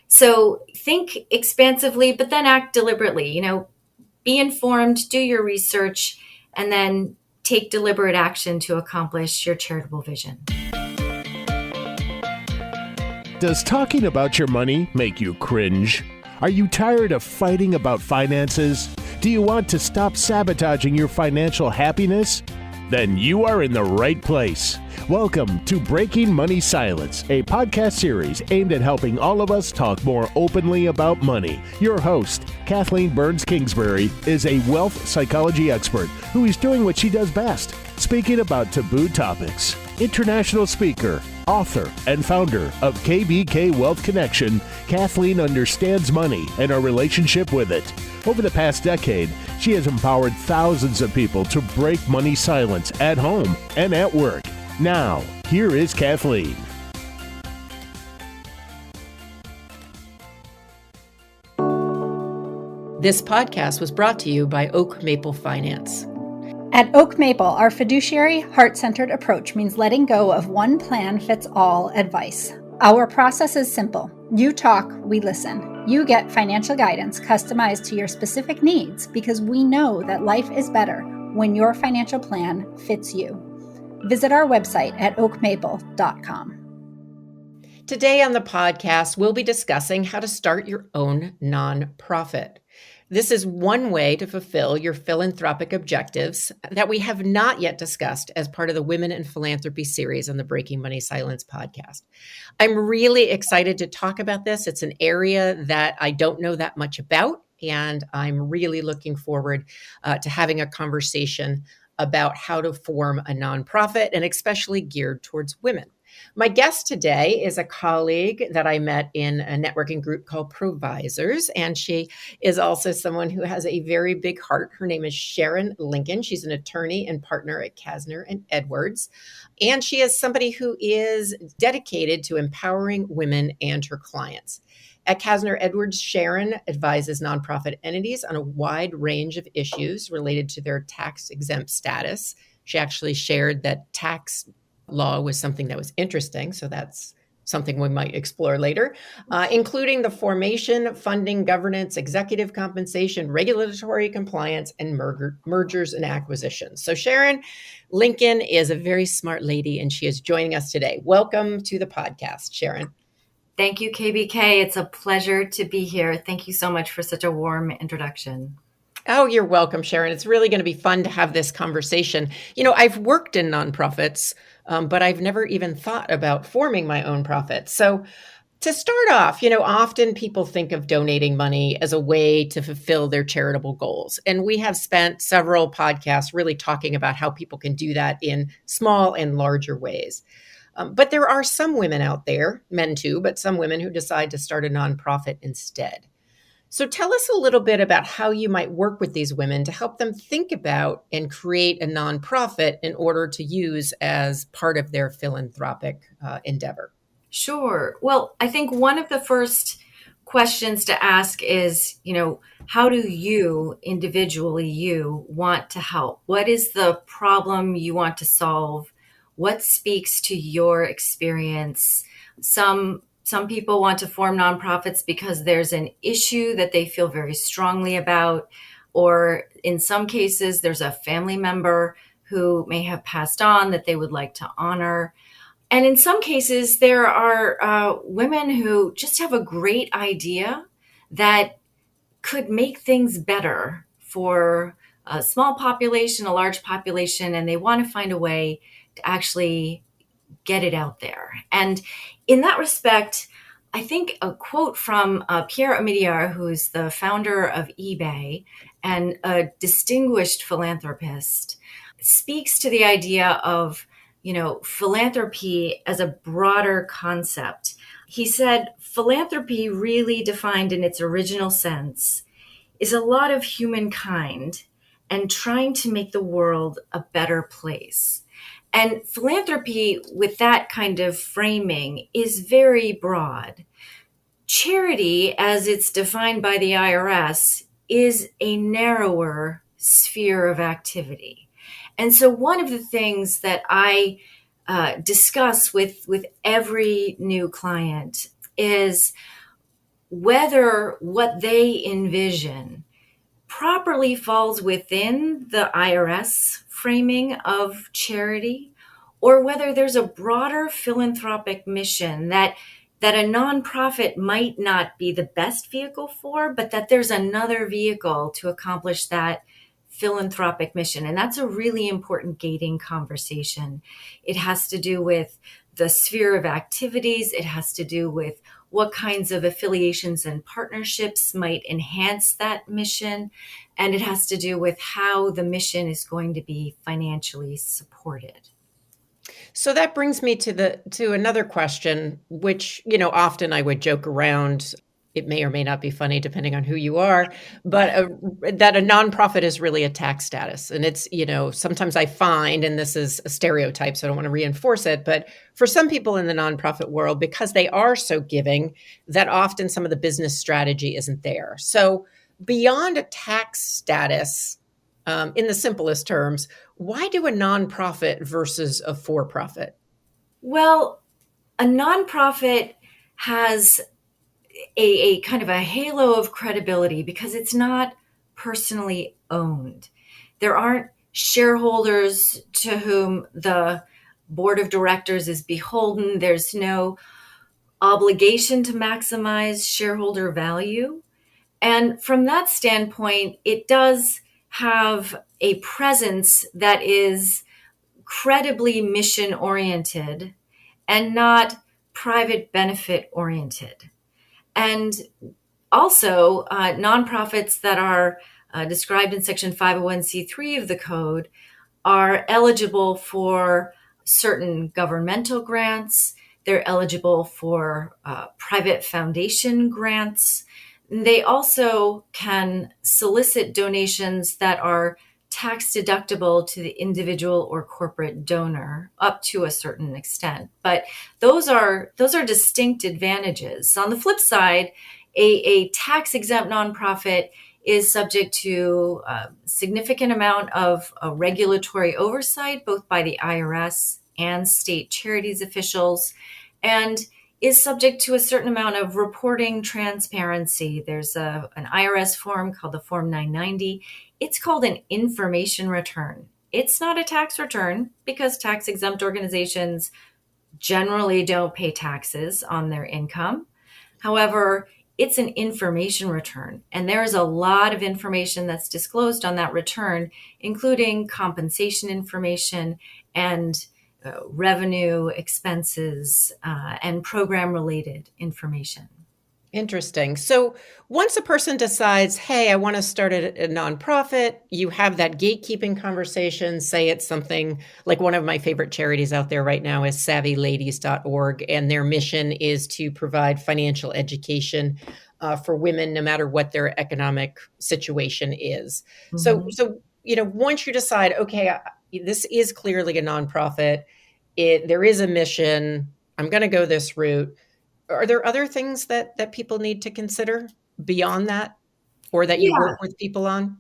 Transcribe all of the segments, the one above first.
So think expansively, but then act deliberately. Be informed, do your research, and then take deliberate action to accomplish your charitable vision. Does talking about your money make you cringe? Are you tired of fighting about finances? Do you want to stop sabotaging your financial happiness? Then you are in the right place. Welcome to Breaking Money Silence, a podcast series aimed at helping all of us talk more openly about money. Your host, Kathleen Kingsbury, is a wealth psychology expert who is doing what she does best, speaking about taboo topics. International speaker, author, and founder of KBK Wealth Connection, Kathleen understands money and our relationship with it. Over the past decade, she has empowered thousands of people to break money silence at home and at work. Now, here is Kathleen. This podcast was brought to you by Oak Maple Finance. At Oak Maple, our fiduciary, heart-centered approach means letting go of one-plan-fits-all advice. Our process is simple. You talk, we listen. You get financial guidance customized to your specific needs because we know that life is better when your financial plan fits you. Visit our website at oakmaple.com. Today on the podcast, we'll be discussing how to start your own nonprofit. This is one way to fulfill your philanthropic objectives that we have not yet discussed as part of the Women in Philanthropy series on the Breaking Money Silence podcast. I'm really excited to talk about this. It's an area that I don't know that much about, and I'm really looking forward to having a conversation about how to form a nonprofit, and especially geared towards women. My guest today is a colleague that I met in a networking group called Provisors, and she is also someone who has a very big heart. Her name is Sharon Lincoln. She's an attorney and partner at Casner Edwards, and she is somebody who is dedicated to empowering women and her clients. At Casner Edwards, Sharon advises nonprofit entities on a wide range of issues related to their tax-exempt status. She actually shared that tax law was something that was interesting, so that's something we might explore later, including the formation, funding, governance, executive compensation, regulatory compliance, and mergers and acquisitions. So Sharon Lincoln is a very smart lady, and she is joining us today. Welcome to the podcast, Sharon. Thank you, KBK. It's a pleasure to be here. Thank you so much for such a warm introduction. Oh, you're welcome, Sharon. It's really going to be fun to have this conversation. I've worked in nonprofits, but I've never even thought about forming my own profit. So to start off, often people think of donating money as a way to fulfill their charitable goals. And we have spent several podcasts really talking about how people can do that in small and larger ways. But there are some women out there, men too, but some women who decide to start a nonprofit instead. So tell us a little bit about how you might work with these women to help them think about and create a nonprofit in order to use as part of their philanthropic endeavor. Sure. Well, I think one of the first questions to ask is, how do you individually, want to help? What is the problem you want to solve? What speaks to your experience? Some people want to form nonprofits because there's an issue that they feel very strongly about, or in some cases, there's a family member who may have passed on that they would like to honor. And in some cases, there are women who just have a great idea that could make things better for a small population, a large population, and they want to find a way to actually get it out there. And in that respect, I think a quote from Pierre Omidyar, who's the founder of eBay and a distinguished philanthropist, speaks to the idea of, philanthropy as a broader concept. He said, philanthropy really defined in its original sense is a lot of humankind and trying to make the world a better place. And philanthropy with that kind of framing is very broad. Charity, as it's defined by the IRS, is a narrower sphere of activity. And so one of the things that I discuss with every new client is whether what they envision properly falls within the IRS framing of charity, or whether there's a broader philanthropic mission that a nonprofit might not be the best vehicle for, but that there's another vehicle to accomplish that philanthropic mission. And that's a really important gating conversation. It has to do with the sphere of activities. It has to do with what kinds of affiliations and partnerships might enhance that mission. And it has to do with how the mission is going to be financially supported. So that brings me to another question, which, often I would joke around. It may or may not be funny depending on who you are, but that a nonprofit is really a tax status. And it's, sometimes I find, and this is a stereotype, so I don't want to reinforce it, but for some people in the nonprofit world, because they are so giving, that often some of the business strategy isn't there. So beyond a tax status, in the simplest terms, why do a nonprofit versus a for-profit? Well, a nonprofit has a kind of a halo of credibility because it's not personally owned. There aren't shareholders to whom the board of directors is beholden. There's no obligation to maximize shareholder value. And from that standpoint, it does have a presence that is credibly mission oriented and not private benefit oriented. And also, nonprofits that are described in Section 501c3 of the code are eligible for certain governmental grants. They're eligible for private foundation grants. They also can solicit donations that are tax deductible to the individual or corporate donor up to a certain extent. But those are distinct advantages. On the flip side, a tax-exempt nonprofit is subject to a significant amount of regulatory oversight, both by the IRS and state charities officials, and is subject to a certain amount of reporting transparency. There's an IRS form called the Form 990. It's called an information return. It's not a tax return because tax-exempt organizations generally don't pay taxes on their income. However, it's an information return, and there is a lot of information that's disclosed on that return, including compensation information and revenue, expenses, and program-related information. Interesting. So once a person decides, hey, I want to start a nonprofit, you have that gatekeeping conversation. Say it's something like one of my favorite charities out there right now is SavvyLadies.org, and their mission is to provide financial education for women, no matter what their economic situation is. Mm-hmm. So once you decide, okay, this is clearly a nonprofit, there is a mission, I'm going to go this route. Are there other things that people need to consider beyond that, or that you work with people on?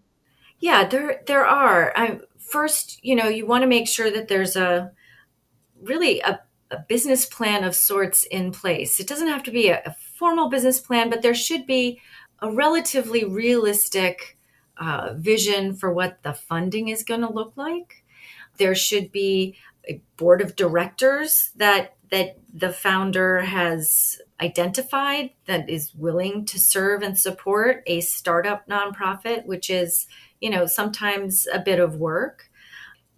Yeah, there are. First, you want to make sure that there's a business plan of sorts in place. It doesn't have to be a formal business plan, but there should be a relatively realistic vision for what the funding is going to look like. There should be a board of directors that the founder has identified that is willing to serve and support a startup nonprofit, which is, sometimes a bit of work.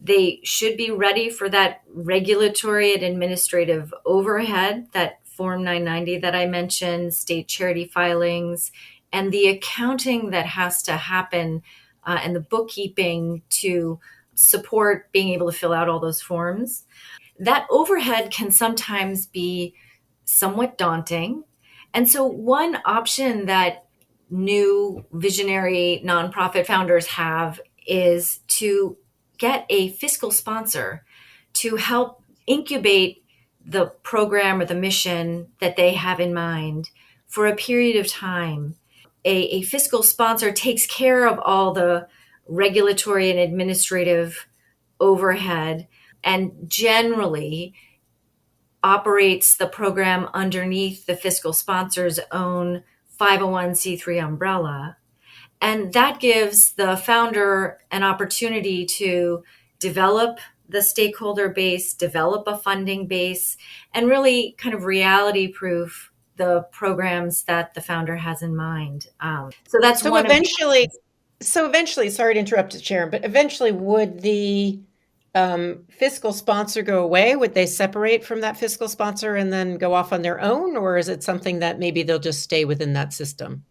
They should be ready for that regulatory and administrative overhead, that Form 990 that I mentioned, state charity filings, and the accounting that has to happen and the bookkeeping to support being able to fill out all those forms. That overhead can sometimes be somewhat daunting. And so one option that new visionary nonprofit founders have is to get a fiscal sponsor to help incubate the program or the mission that they have in mind for a period of time. A fiscal sponsor takes care of all the regulatory and administrative overhead and generally operates the program underneath the fiscal sponsor's own 501c3 umbrella. And that gives the founder an opportunity to develop the stakeholder base, develop a funding base, and really kind of reality proof the programs that the founder has in mind. So that's So one of the eventually, sorry to interrupt, Sharon, but eventually would the fiscal sponsor go away? Would they separate from that fiscal sponsor and then go off on their own? Or is it something that maybe they'll just stay within that system?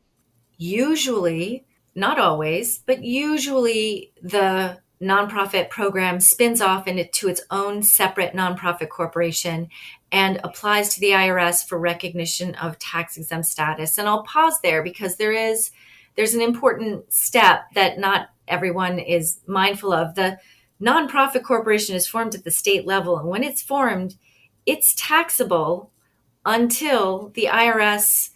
usually, not always, but usually the nonprofit program spins off into its own separate nonprofit corporation and applies to the IRS for recognition of tax exempt status. And I'll pause there because there's an important step that not everyone is mindful of. The nonprofit corporation is formed at the state level, and when it's formed, it's taxable until the IRS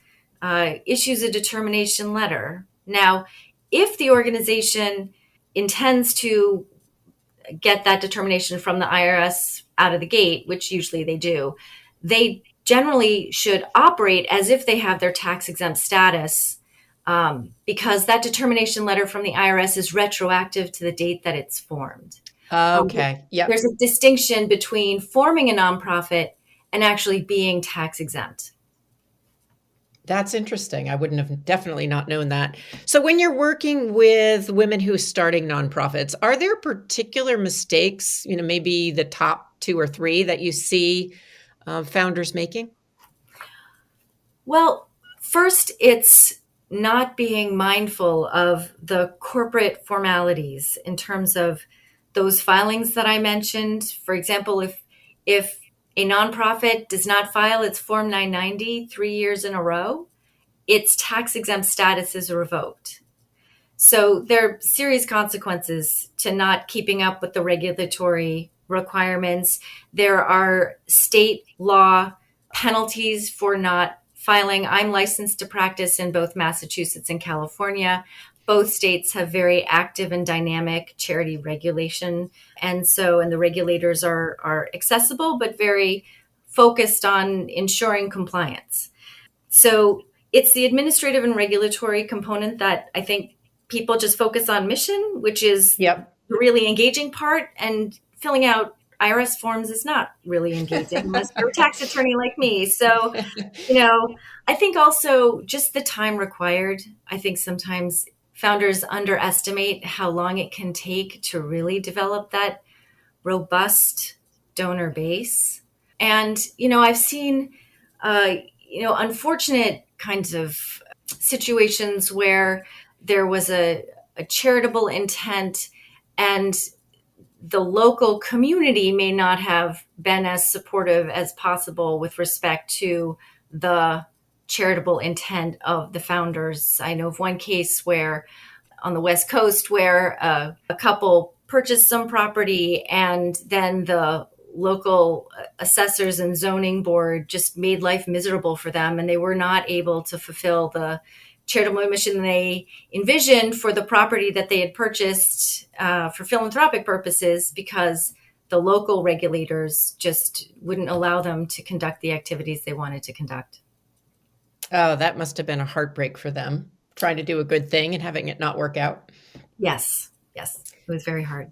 issues a determination letter. Now, if the organization intends to get that determination from the IRS out of the gate, which usually they do, they generally should operate as if they have their tax exempt status, because that determination letter from the IRS is retroactive to the date that it's formed. Okay. Yeah. There's a distinction between forming a nonprofit and actually being tax exempt. That's interesting. I wouldn't have definitely not known that. So when you're working with women who are starting nonprofits, are there particular mistakes, maybe the top 2 or 3 that you see founders making? Well, first, it's not being mindful of the corporate formalities in terms of those filings that I mentioned. For example, if a nonprofit does not file its Form 990 3 years in a row, its tax exempt status is revoked. So there are serious consequences to not keeping up with the regulatory requirements. There are state law penalties for not filing. I'm licensed to practice in both Massachusetts and California. Both states have very active and dynamic charity regulation. And the regulators are accessible, but very focused on ensuring compliance. So it's the administrative and regulatory component that I think people just focus on mission, which is the really engaging part. And filling out IRS forms is not really engaging unless you're a tax attorney like me. So, I think also just the time required. I think sometimes founders underestimate how long it can take to really develop that robust donor base. And, I've seen, unfortunate kinds of situations where there was a charitable intent and the local community may not have been as supportive as possible with respect to the charitable intent of the founders. I know of one case where on the West Coast where a couple purchased some property and then the local assessors and zoning board just made life miserable for them, and they were not able to fulfill the charitable mission they envisioned for the property that they had purchased for philanthropic purposes because the local regulators just wouldn't allow them to conduct the activities they wanted to conduct. Oh, that must have been a heartbreak for them, trying to do a good thing and having it not work out. Yes, it was very hard.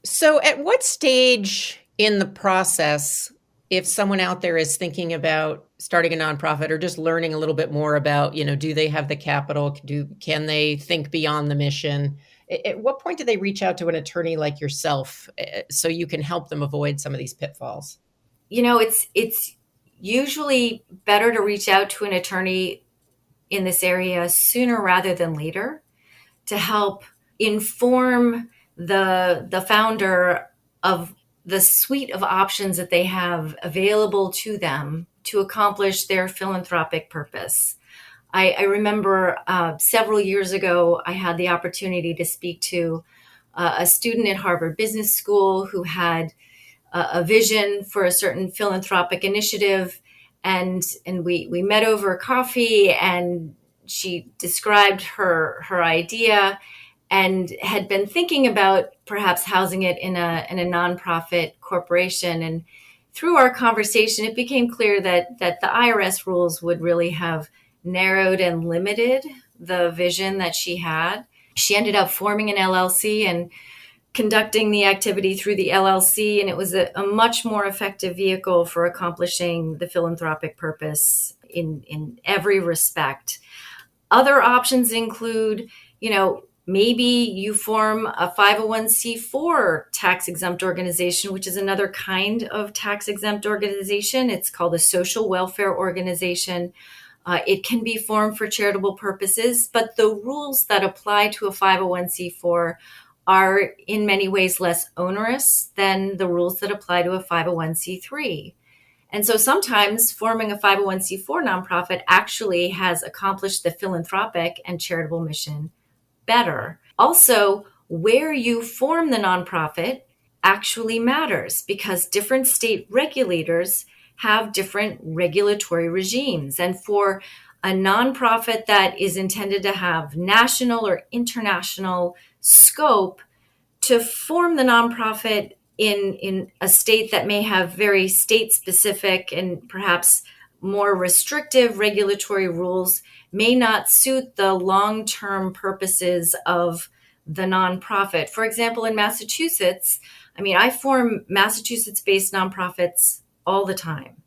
So at what stage in the process, if someone out there is thinking about starting a nonprofit or just learning a little bit more about, do they have the capital? Can they think beyond the mission? At what point do they reach out to an attorney like yourself so you can help them avoid some of these pitfalls? It's usually better to reach out to an attorney in this area sooner rather than later to help inform the founder of the suite of options that they have available to them to accomplish their philanthropic purpose. I remember several years ago, I had the opportunity to speak to a student at Harvard Business School who had a vision for a certain philanthropic initiative. And we met over coffee and she described her idea and had been thinking about perhaps housing it in a nonprofit corporation. And through our conversation, it became clear that the IRS rules would really have narrowed and limited the vision that she had. She ended up forming an LLC and conducting the activity through the LLC, and it was a much more effective vehicle for accomplishing the philanthropic purpose in every respect. Other options include, maybe you form a 501c4 tax-exempt organization, which is another kind of tax-exempt organization. It's called a social welfare organization. It can be formed for charitable purposes, but the rules that apply to a 501c4 are in many ways less onerous than the rules that apply to a 501c3. And so sometimes forming a 501c4 nonprofit actually has accomplished the philanthropic and charitable mission better. Also, where you form the nonprofit actually matters because different state regulators have different regulatory regimes. And for a nonprofit that is intended to have national or international scope, to form the nonprofit in a state that may have very state-specific and perhaps more restrictive regulatory rules may not suit the long-term purposes of the nonprofit. For example, in Massachusetts, I form Massachusetts-based nonprofits all the time.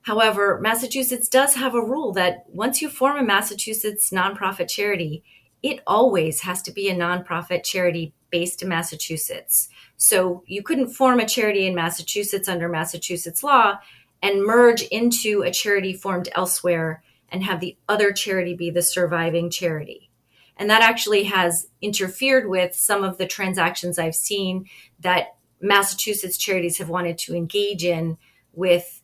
However, Massachusetts does have a rule that once you form a Massachusetts nonprofit charity, it always has to be a nonprofit charity based in Massachusetts. So you couldn't form a charity in Massachusetts under Massachusetts law and merge into a charity formed elsewhere and have the other charity be the surviving charity. And that actually has interfered with some of the transactions I've seen that Massachusetts charities have wanted to engage in with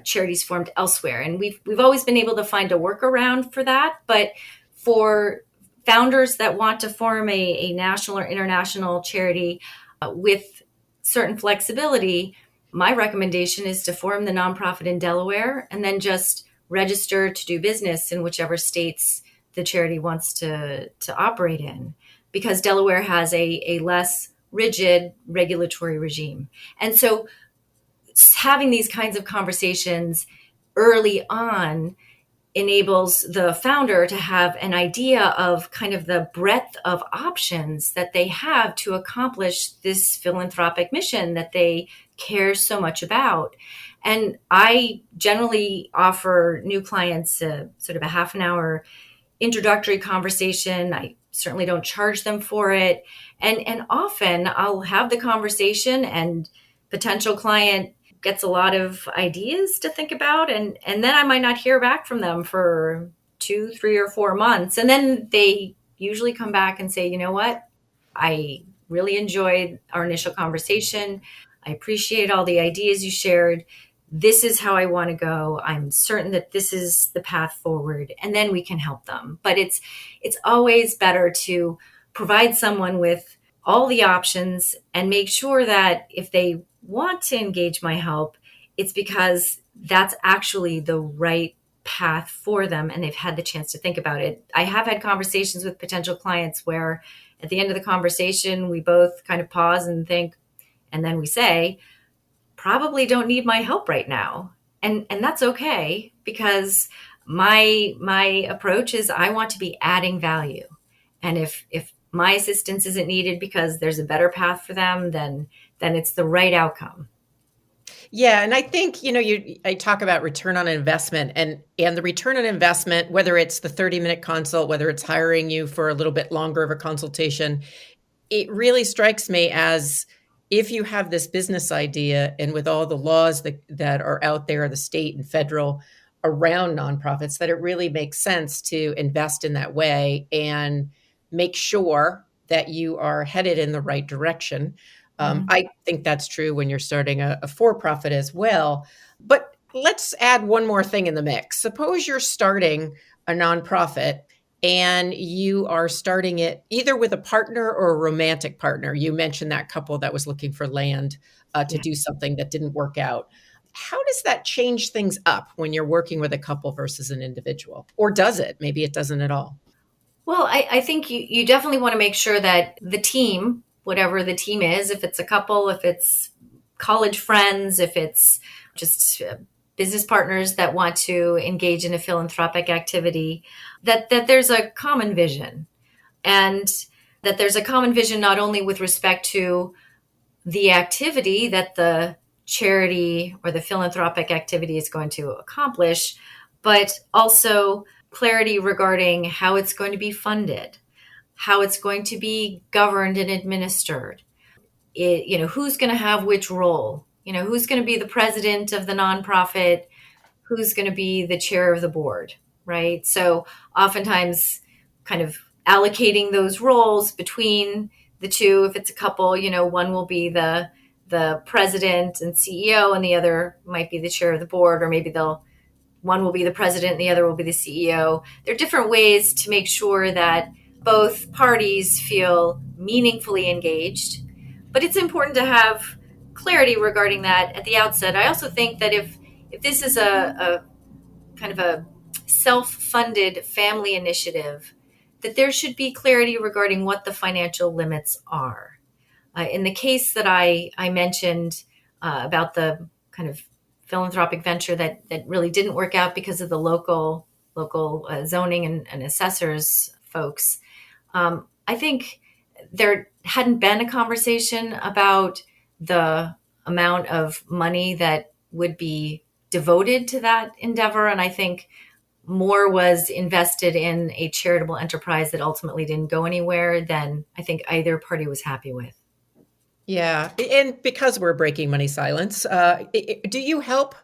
charities formed elsewhere. And we've always been able to find a workaround for that. But for founders that want to form a national or international charity with certain flexibility, my recommendation is to form the nonprofit in Delaware and then just register to do business in whichever states the charity wants to operate in, because Delaware has a less rigid regulatory regime. And so having these kinds of conversations early on enables the founder to have an idea of kind of the breadth of options that they have to accomplish this philanthropic mission that they care so much about. And I generally offer new clients a sort of a half an hour introductory conversation. I certainly don't charge them for it. And often I'll have the conversation and potential client gets a lot of ideas to think about. And then I might not hear back from them for 2, 3, or 4 months. And then they usually come back and say, you know what? I really enjoyed our initial conversation. I appreciate all the ideas you shared. This is how I want to go. I'm certain that this is the path forward. And then we can help them. But it's always better to provide someone with all the options and make sure that if they want to engage my help, it's because that's actually the right path for them and they've had the chance to think about it. I have had conversations with potential clients where at the end of the conversation, we both kind of pause and think, and then we say, probably don't need my help right now. And that's okay, because my approach is I want to be adding value. And if my assistance isn't needed because there's a better path for them, then it's the right outcome. Yeah. And I think, I talk about return on investment and the return on investment, whether it's the 30-minute consult, whether it's hiring you for a little bit longer of a consultation, it really strikes me as if you have this business idea and with all the laws that are out there, the state and federal around nonprofits, that it really makes sense to invest in that way and make sure that you are headed in the right direction. I think that's true when you're starting a for-profit as well. But let's add one more thing in the mix. Suppose you're starting a nonprofit and you are starting it either with a partner or a romantic partner. You mentioned that couple that was looking for land to do something that didn't work out. How does that change things up when you're working with a couple versus an individual? Or does it? Maybe it doesn't at all. Well, I think you definitely want to make sure that the team, whatever the team is, if it's a couple, if it's college friends, if it's just business partners that want to engage in a philanthropic activity, that there's a common vision, and that there's a common vision not only with respect to the activity that the charity or the philanthropic activity is going to accomplish, but also clarity regarding how it's going to be funded, how it's going to be governed and administered. Who's going to have which role, who's going to be the president of the nonprofit, who's going to be the chair of the board, right? So oftentimes kind of allocating those roles between the two. If it's a couple, one will be the president and CEO, and the other might be the chair of the board, or maybe one will be the president and the other will be the CEO. There are different ways to make sure that both parties feel meaningfully engaged, but it's important to have clarity regarding that at the outset. I also think that if this is a kind of a self-funded family initiative, that there should be clarity regarding what the financial limits are. In the case that I mentioned about the kind of philanthropic venture that really didn't work out because of the local zoning and assessors folks, I think there hadn't been a conversation about the amount of money that would be devoted to that endeavor. And I think more was invested in a charitable enterprise that ultimately didn't go anywhere than I think either party was happy with. Yeah. And because we're breaking money silence, do you help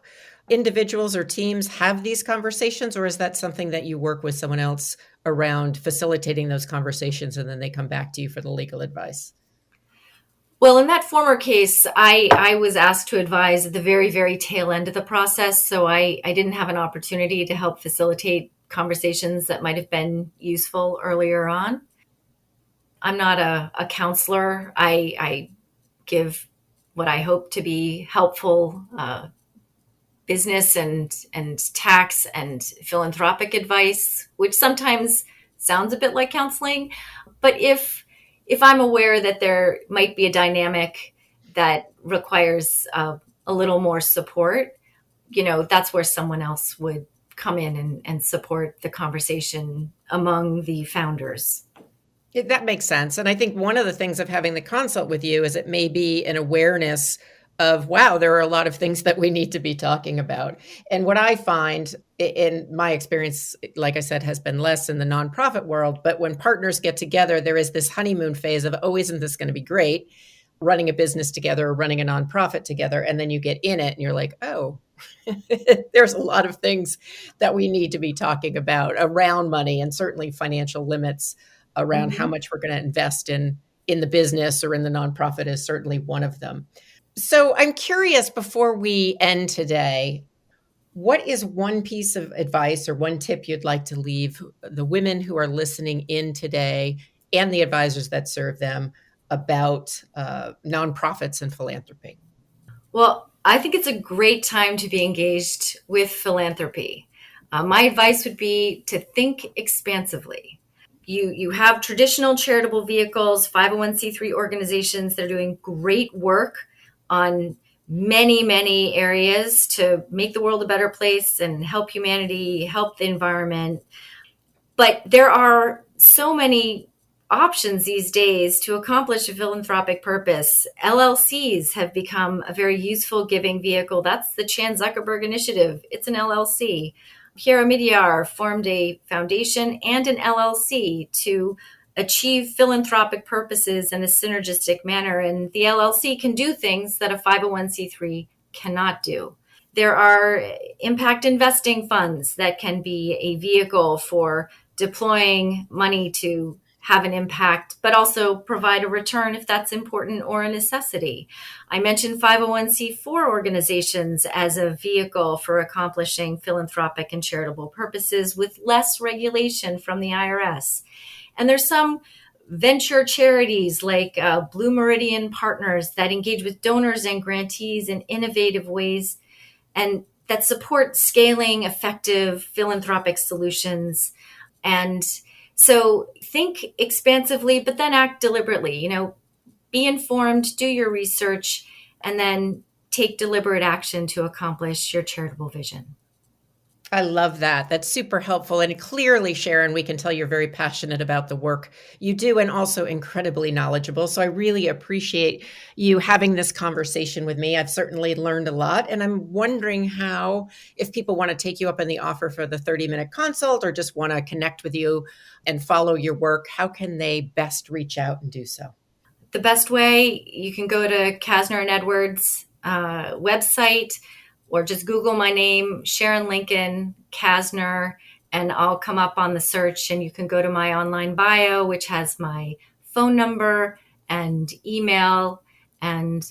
individuals or teams have these conversations, or is that something that you work with someone else around facilitating those conversations and then they come back to you for the legal advice? Well, in that former case, I was asked to advise at the very, very tail end of the process. So I didn't have an opportunity to help facilitate conversations that might have been useful earlier on. I'm not a counselor. I give what I hope to be helpful business and tax and philanthropic advice, which sometimes sounds a bit like counseling. But if I'm aware that there might be a dynamic that requires a little more support, that's where someone else would come in and support the conversation among the founders. That makes sense. And I think one of the things of having the consult with you is it may be an awareness of, wow, there are a lot of things that we need to be talking about. And what I find in my experience, like I said, has been less in the nonprofit world. But when partners get together, there is this honeymoon phase of, oh, isn't this going to be great? Running a business together or running a nonprofit together. And then you get in it and you're like, oh, there's a lot of things that we need to be talking about around money, and certainly financial limits around how much we're going to invest in the business or in the nonprofit is certainly one of them. So I'm curious, before we end today, what is one piece of advice or one tip you'd like to leave the women who are listening in today and the advisors that serve them about nonprofits and philanthropy? Well, I think it's a great time to be engaged with philanthropy. My advice would be to think expansively. You have traditional charitable vehicles, 501c3 organizations that are doing great work on many, many areas to make the world a better place and help humanity, help the environment. But there are so many options these days to accomplish a philanthropic purpose. LLCs have become a very useful giving vehicle. That's the Chan Zuckerberg Initiative. It's an LLC. Pierre Omidyar formed a foundation and an LLC to achieve philanthropic purposes in a synergistic manner. And the LLC can do things that a 501c3 cannot do. There are impact investing funds that can be a vehicle for deploying money to have an impact, but also provide a return if that's important or a necessity. I mentioned 501c4 organizations as a vehicle for accomplishing philanthropic and charitable purposes with less regulation from the IRS. And there's some venture charities like Blue Meridian Partners that engage with donors and grantees in innovative ways and that support scaling effective philanthropic solutions. And so think expansively, but then act deliberately. Be informed, do your research, and then take deliberate action to accomplish your charitable vision. I love that. That's super helpful. And clearly, Sharon, we can tell you're very passionate about the work you do and also incredibly knowledgeable. So I really appreciate you having this conversation with me. I've certainly learned a lot. And I'm wondering how, if people want to take you up on the offer for the 30-minute consult or just want to connect with you and follow your work, how can they best reach out and do so? The best way, you can go to Casner Edwards website, or just Google my name, Sharon Lincoln Casner, and I'll come up on the search. And you can go to my online bio, which has my phone number and email. And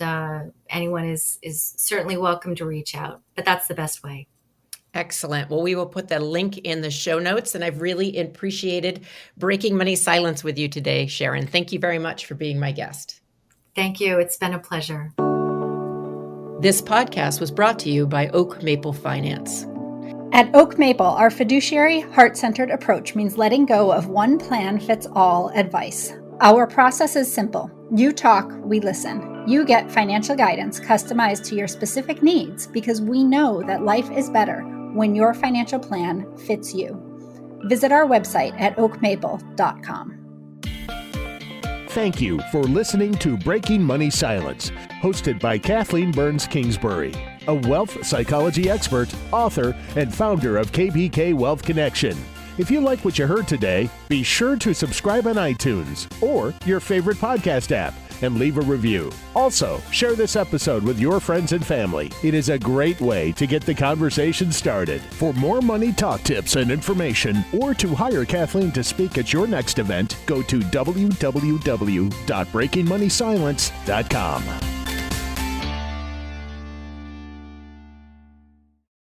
anyone is certainly welcome to reach out. But that's the best way. Excellent. Well, we will put the link in the show notes. And I've really appreciated breaking money silence with you today, Sharon. Thank you very much for being my guest. Thank you. It's been a pleasure. This podcast was brought to you by Oak Maple Finance. At Oak Maple, our fiduciary, heart-centered approach means letting go of one-plan-fits-all advice. Our process is simple. You talk, we listen. You get financial guidance customized to your specific needs because we know that life is better when your financial plan fits you. Visit our website at oakmaple.com. Thank you for listening to Breaking Money Silence, hosted by Kathleen Burns Kingsbury, a wealth psychology expert, author, and founder of KBK Wealth Connection. If you like what you heard today, be sure to subscribe on iTunes or your favorite podcast app and leave a review. Also, share this episode with your friends and family. It is a great way to get the conversation started. For more money talk tips and information, or to hire Kathleen to speak at your next event, go to www.breakingmoneysilence.com.